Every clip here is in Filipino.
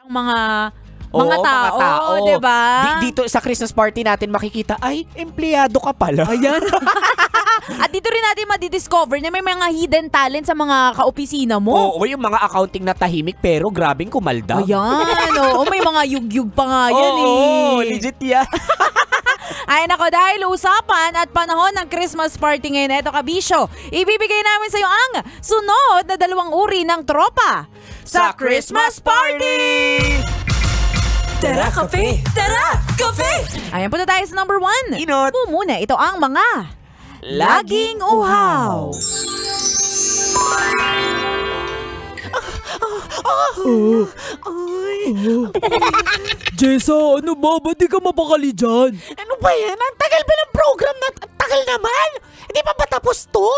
mga tao, diba? Dito sa Christmas party natin makikita, ay, empleyado ka pala. Ayan. At dito rin natin madidiscover na may mga hidden talent sa mga kaopisina mo. Oo, yung mga accounting na tahimik pero grabing kumalda. Ayan, may mga yugyug pa nga yan Oo, legit yan. Ay nako, dahil usapan at panahon ng Christmas party ngayon, eto kabisyo, ibibigay namin sa iyo ang sunod na 2 uri ng tropa Sa Christmas Party! Tara, kape! Tara, kape! Ayan po na tayo sa number 1. Inot. Muna, ito ang mga laging uhaw. Jessa, ano ba? Ba't di ka mapakali dyan? Ano ba yan? Ang tagal ba ng program na? Ang tagal naman! Hindi pa ba tapos to?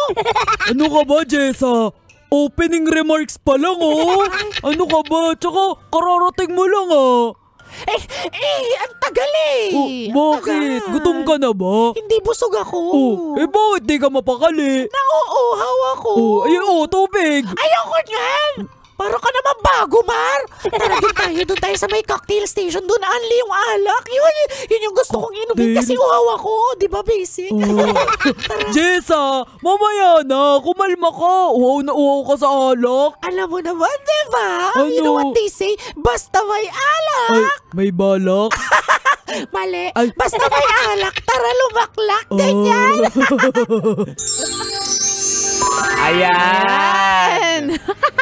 Ano ka ba, Jessa? Opening remarks pa lang, oh. Ano ka ba? Tsaka, kararating mo lang, ah. Ang tagal eh. Bakit? Tagal. Gutom ka na ba? Hindi busog ako. Bakit di ka mapakali? Nauuhaw ako. Tubig. Ayoko niyan. Para ka naman bago, Mar. Tara, doon tayo sa may cocktail station. Doon only yung alak. Yun yung gusto kong inumin kasi uhaw ako. Di ba, basic? Jessa, mamaya na. Kumalma ka. Uhaw na uhaw ka sa alak. Alam mo naman, di ba? Ano? You know what they say? Basta may alak. Ay, may balak. Mali. Ay. Basta may alak, tara lumaklak. Ganyan. Ayan.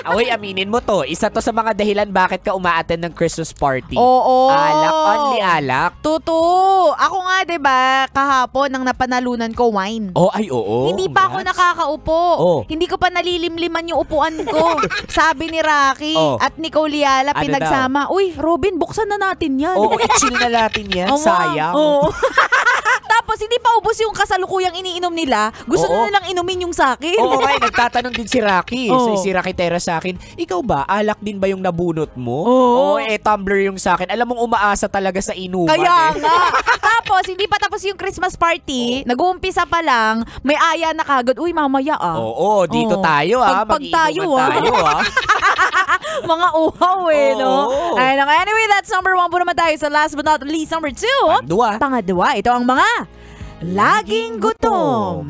Away, aminin mo to. Isa to sa mga dahilan bakit ka umaattend ng Christmas party. Oo. Alak, only alak. Totoo. Ako nga, diba, kahapon nang napanalunan ko wine. Oo. Hindi pa ako nakakaupo. Hindi ko pa nalilimliman yung upuan ko. Sabi ni Rocky at ni Coliala pinagsama. Uy, Robin, buksan na natin yan. I-chill na natin yan. Sayang. Tapos hindi pa ubos yung kasalukuyang iniinom nila. Gusto na nilang inumin yung sakin. Nagtatanong din si Rocky. Si Rocky Terra sa akin, ikaw ba, alak din ba yung nabunot mo? Tumbler yung sa akin. Alam mong umaasa talaga sa inuman. Kaya nga. Tapos, hindi pa tapos yung Christmas party, nag-uumpisa pa lang, may aya na kagad. Uy, mamaya dito tayo Mag-iinuman tayo mga uhaw no? Anyway, that's number 1 po naman tayo. So last but not least, number 2. Pangadwa, ito ang mga laging gutom.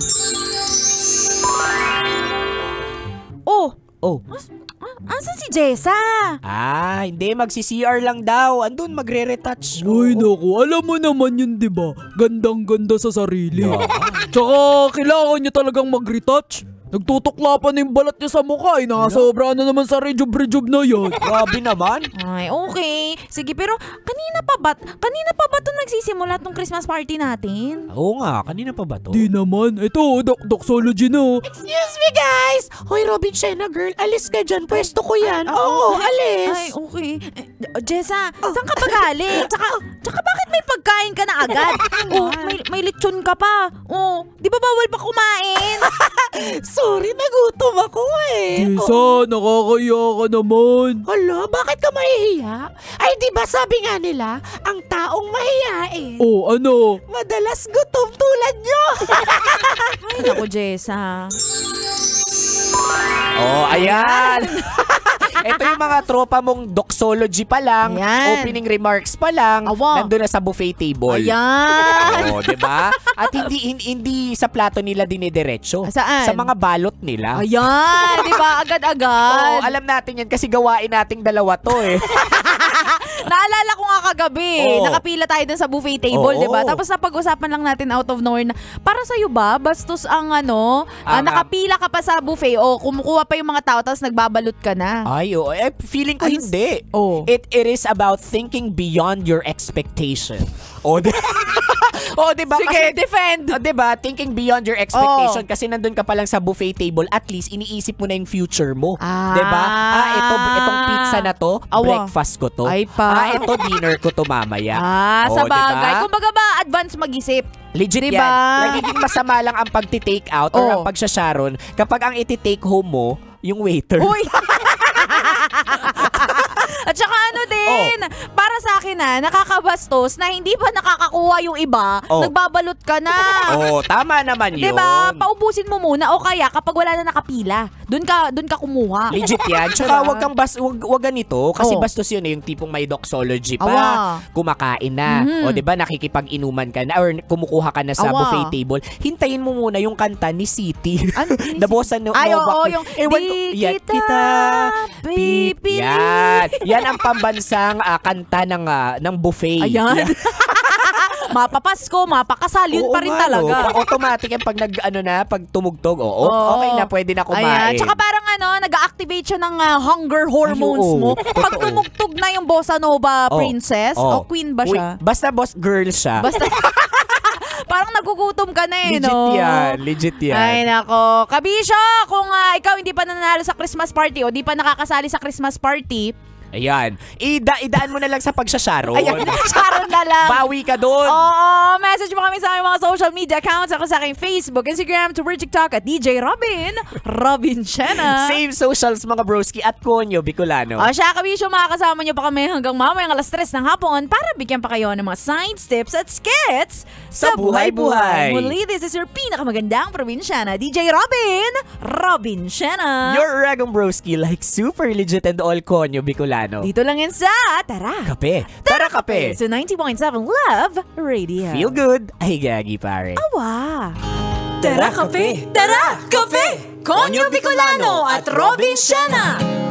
Asan si Jessa? Hindi. Magsi-CR lang daw. Andun, magre-retouch. Uy, naku. Alam mo naman yun, diba? Gandang-ganda sa sarili. Tsaka, kailangan niya talagang mag-retouch. Nagtutukla pa na yung balat niya sa mukha. Nakasobra na naman sa rejob-rejob na yan. Grabe naman. Ay, okay. Sige, pero kanina pa ba ito nagsisimula tong Christmas party natin? Oo nga, kanina pa ba to? Di naman. Ito, doxology na. Excuse me, guys. Hoy, Robin Shena girl, alis ka dyan. Pwesto ko yan. Alis. Ay, okay. Jessa, saan ka ba galing? Tsaka bakit may pagkain ka na agad? May lechon ka pa. Di ba bawal pa kumain? Sorry, nagutom ako eh. Jessa, nakakaya ka naman. Hala, bakit ka mahihiya? Ay, di ba sabi nga nila, ang taong mahihiyain. Ano? Madalas gutom tulad nyo. Ay, naku, Jessa. Ayan. Ito yung mga tropa mong doxology pa lang, opening remarks pa lang, nandun na sa buffet table. Ayan. Diba? At hindi sa plato nila dinidiretso. Saan? Sa mga balot nila. Ayan, diba? Agad-agad. Alam natin yan kasi gawain nating dalawa to eh. Naalala ko nga kagabi, nakapila tayo dun sa buffet table, diba? Tapos napag-usapan lang natin out of nowhere na, para sa'yo ba, bastos ang nakapila ka pa sa buffet o kumukuha pa yung mga tao tapos nagbabalot ka na? Feeling ko hindi. It is about thinking beyond your expectation. Diba? Sige, defend. Diba? Thinking beyond your expectation kasi nandun ka pa lang sa buffet table, at least iniisip mo na yung future mo. Diba? Itong pizza na to, breakfast ko to. Ito dinner ko to mamaya. Sa bagay. Diba? Kumbaga ba, advance mag-isip. Legit diba? Yan. Nagiging masama lang ang pagti-take out or ang pagsasharon kapag ang iti-take home mo, yung waiter. Uy! At saka din, para sa akin na, nakakabastos na hindi pa nakakakuha yung iba, nagbabalot ka na. Tama naman yun. Diba? Paubusin mo muna o kaya kapag wala na nakapila, dun ka kumuha. Legit yan. Tsaka wag ganito kasi bastos yun yung tipong may doxology pa. Kumakain na. O diba nakikipag-inuman ka na or kumukuha ka na sa buffet table. Hintayin mo muna yung kanta ni City. Nabosan no. Yung di kita pipili. Yan ang pambansang kanta ng buffet. Ayan. Mapapasko, mapakasal, yun pa rin talaga. Automatic yan pag tumugtog. Okay na, pwede na kumain. Ayan. Tsaka parang nag-activate siya ng hunger hormones mo. Pag tumugtog na yung bossa nova princess, o queen ba siya? Basta boss girl siya. Basta parang nagugutom ka na Legit yan. Ay nako. Kabisyo, kung ikaw hindi pa nanalo sa Christmas party o di pa nakakasali sa Christmas party, ayan. Idaan mo na lang sa pagsasharon. Ayan, sharon na lang. Bawi ka doon. Oo, message mo kami sa aming mga social media accounts. Ako sa aking Facebook, Instagram, Twitter, TikTok at DJ Robin Shena. Same socials mga broski at Konyo Bicolano. Siya Kabisyo, makakasama niyo pa kami hanggang mamayang 3:00 ng hapon para bigyan pa kayo ng mga science tips at skits sa buhay-buhay. Muli, this is your pinakamagandang probinsyana, DJ Robin Shena. Your Ragong broski like super legit and all Konyo Bicolano. Dito lang yan sa Tara Kape. Tara Kape. So 90.7 Love Radio. Feel good. Ay gagi pare. Awa. Tara Kape. Tara Kape. Konyo Bicolano at Robin Shena.